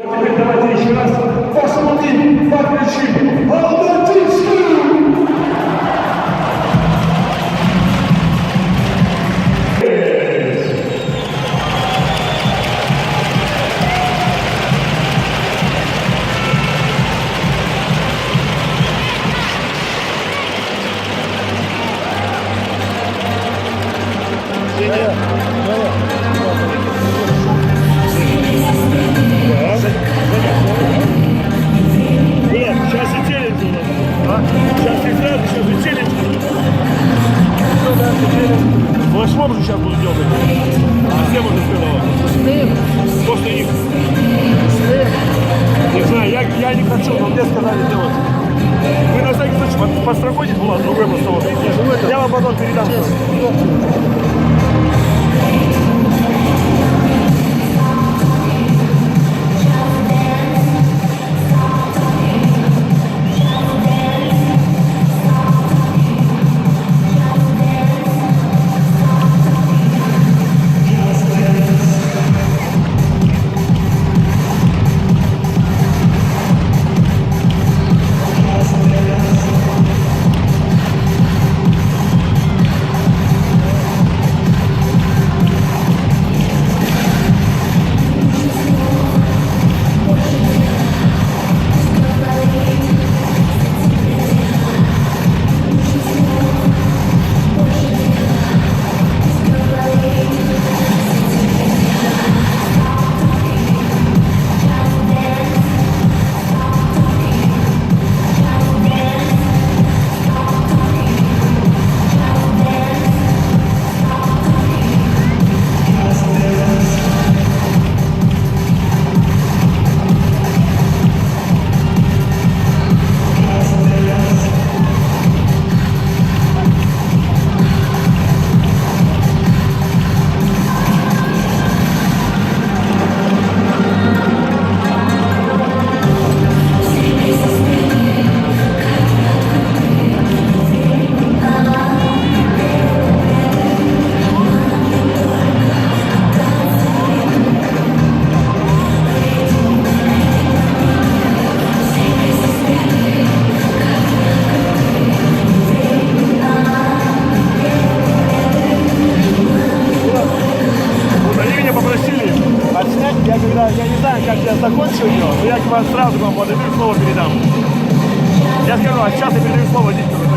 Теперь давайте еще раз ваши руки подключим. Алдатинскую! Флешмоб же сейчас буду делать. Всем уже сказала. После них. Не знаю, я не хочу, но мне сказали делать. Вы на всякий случай подстрахуйтесь, у вас другой просто. Я вам потом передам. Я не знаю, как я закончил ее, но я вам сразу вам подойду и слово передам. Я скажу, а сейчас я передаю слово диктору.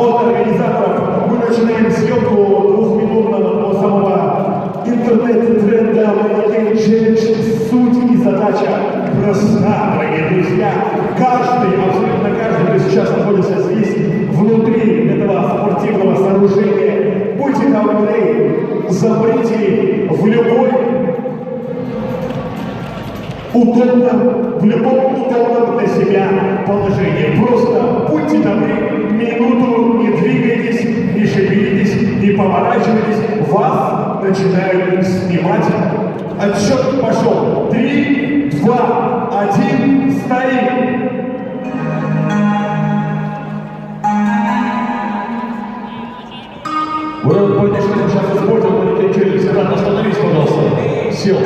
От организаторов мы начинаем съемку двухминутного самого интернет-тренда Mannequin Challenge. Суть и задача проста, дорогие друзья. Каждый, абсолютно каждый, кто сейчас находится здесь, внутри этого спортивного сооружения, будьте добры, замрите в любой в любом удобном для себя положении. Просто будьте добры, минуту не двигайтесь, не шевелитесь, не поворачивайтесь. Вас начинают снимать. Отсчет пошел. 3, 2, 1, стоим. Вы сейчас используем Mannequin Challenge. Остановись, пожалуйста. Сел.